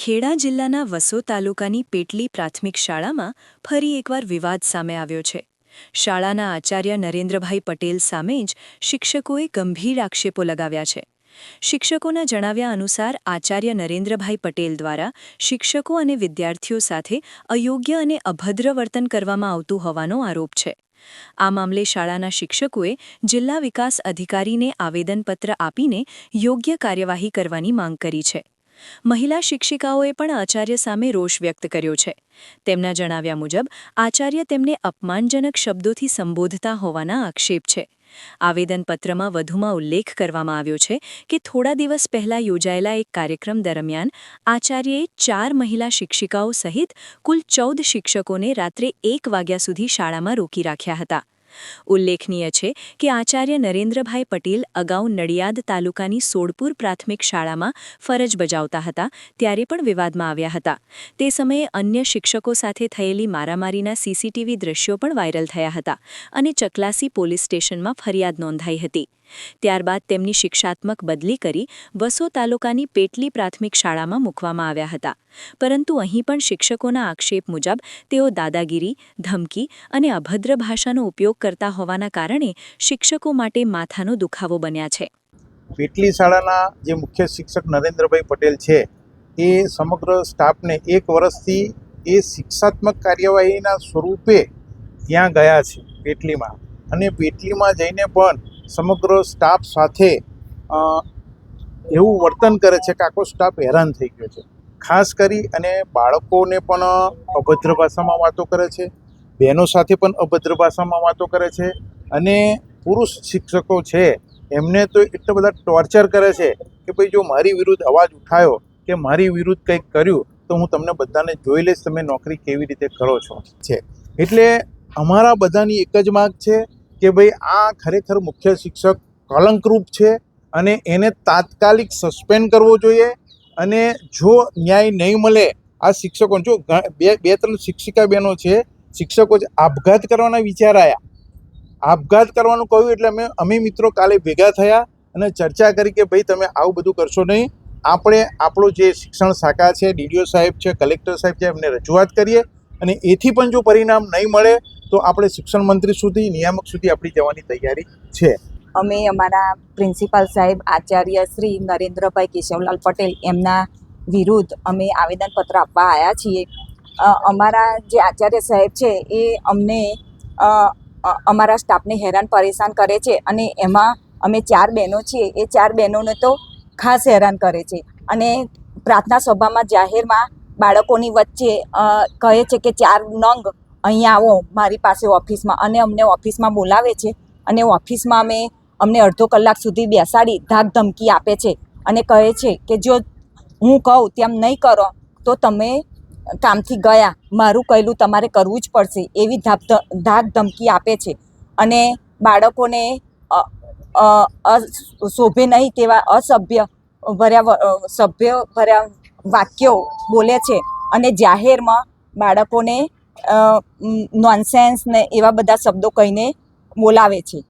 ખેડા જિલ્લાના વસો તાલુકાની પેટલી પ્રાથમિક શાળામાં ફરી એકવાર વિવાદ સામે આવ્યો છે। શાળાના આચાર્ય નરેન્દ્રભાઈ પટેલ સામે જ શિક્ષકોએ ગંભીર આક્ષેપો લગાવ્યા છે। શિક્ષકોના જણાવ્યા અનુસાર આચાર્ય નરેન્દ્રભાઈ પટેલ દ્વારા શિક્ષકો અને વિદ્યાર્થીઓ સાથે અયોગ્ય અને અભદ્ર વર્તન કરવામાં આવતું હોવાનો આરોપ છે। આ મામલે શાળાના શિક્ષકોએ જિલ્લા વિકાસ અધિકારીને આવેદનપત્ર આપીને યોગ્ય કાર્યવાહી કરવાની માંગ કરી છે। મહિલા શિક્ષિકાઓએ પણ આચાર્ય સામે રોષ વ્યક્ત કર્યો છે। તેમના જણાવ્યા મુજબ આચાર્ય તેમને અપમાનજનક શબ્દોથી સંબોધતા હોવાના આક્ષેપ છે। આવેદનપત્રમાં વધુમાં ઉલ્લેખ કરવામાં આવ્યો છે કે થોડા દિવસ પહેલા યોજાયેલા એક કાર્યક્રમ દરમિયાન આચાર્યએ 4 મહિલા શિક્ષિકાઓ સહિત કુલ 14 શિક્ષકોને રાત્રે 1 વાગ્યા સુધી શાળામાં રોકી રાખ્યા હતા। ઉલ્લેખનીય છે કે આચાર્ય નરેન્દ્રભાઈ પટેલ અગાઉ નડિયાદ તાલુકાની સોડપુર પ્રાથમિક શાળામાં ફરજ બજાવતા હતા ત્યારે પણ વિવાદમાં આવ્યા હતા। તે સમયે અન્ય શિક્ષકો સાથે થયેલી મારામારીના સીસીટીવી દ્રશ્યો પણ વાયરલ થયા હતા અને ચકલાસી પોલીસ સ્ટેશનમાં ફરિયાદ નોંધાઈ હતી। ત્યારબાદ તેમની શિક્ષાત્મક બદલી કરી વસો તાલુકાની પેટલી પ્રાથમિક શાળામાં મૂકવામાં આવ્યા હતા। પરંતુ અહીં પણ શિક્ષકોના આક્ષેપ મુજબ તેઓ દાદાગીરી, ધમકી અને અભદ્ર ભાષાનો ઉપયોગ કરતા હોવાના કારણે શિક્ષકો માટે માથાનો દુખાવો બન્યા છે। પેટલી શાળાના જે મુખ્ય શિક્ષક નરેન્દ્રભાઈ પટેલ છે એ સમગ્ર સ્ટાફને 1 વર્ષથી એ શિક્ષાત્મક કાર્યવાહીના સ્વરૂપે ત્યાં ગયા છે પેટલીમાં, અને પેટલીમાં જઈને પણ સમગ્ર સ્ટાફ સાથે એવું વર્તન કરે છે કે આખો સ્ટાફ હેરાન થઈ ગયો છે। ખાસ કરી અને બાળકોને પણ અભદ્ર ભાષામાં વાતો કરે છે, બહેનો સાથે પણ અભદ્ર ભાષામાં વાતો કરે છે, અને પુરુષ શિક્ષકો છે એમને તો એટલા બધા ટોર્ચર કરે છે કે ભાઈ જો મારી વિરુદ્ધ અવાજ ઉઠાયો કે મારી વિરુદ્ધ કંઈક કર્યું તો હું તમને બધાને જોઈ લઈશ, તમે નોકરી કેવી રીતે કરો છો છે। એટલે અમારા બધાની એક જ માંગ છે કે ભાઈ આ ખરેખર મુખ્ય શિક્ષક કલંકરૂપ છે અને એને તાત્કાલિક સસ્પેન્ડ કરવો જોઈએ। અને જો ન્યાય નહીં મળે આ શિક્ષકો, જો બે ત્રણ શિક્ષિકા બહેનો છે, શિક્ષકો જ આપઘાત કરવાના વિચાર આવ્યા, આપઘાત કરવાનું કહ્યું એટલે અમે મિત્રો કાલે ભેગા થયા અને ચર્ચા કરી કે ભાઈ તમે આવું બધું કરશો નહીં, આપણે આપણો જે શિક્ષણ શાખા છે, ડીડીઓ સાહેબ છે, કલેક્ટર સાહેબ છે, એમને રજૂઆત કરીએ અને એથી પણ જો પરિણામ નહીં મળે તો આપણે શિક્ષણ મંત્રી સુધી, નિયામક સુધી આપણી જવાની તૈયારી છે। અમે અમારા પ્રિન્સિપાલ સાહેબ આચાર્ય શ્રી નરેન્દ્રભાઈ કેશવલાલ પટેલ એમના વિરુદ્ધ અમે આવેદનપત્ર આપવા આવ્યા છીએ। અમારા જે આચાર્ય સાહેબ છે એ અમને અમારા સ્ટાફને હેરાન પરેશાન કરે છે, અને એમાં અમે 4 બહેનો છીએ, એ 4 બહેનોને તો ખાસ હેરાન કરે છે। અને પ્રાર્થના સભામાં જાહેરમાં બાળકોની વચ્ચે કહે છે કે 4 નંગ અહીંયા આવો મારી પાસે ઓફિસમાં, અને અમને ઓફિસમાં બોલાવે છે અને ઓફિસમાં અમને અડધો કલાક સુધી બેસાડી ધાક ધમકી આપે છે અને કહે છે કે જો હું કહું તેમ નહીં કરો તો તમે કામથી ગયા, મારું કહેલું તમારે કરવું જ પડશે, એવી ધાક ધમકી આપે છે। અને બાળકોને શોભે નહીં તેવા અસભ્ય ભર્યા વાક્યો બોલે છે અને જાહેરમાં બાળકોને નોનસેન્સ ને એવા બધા શબ્દો કહીને બોલાવે છે।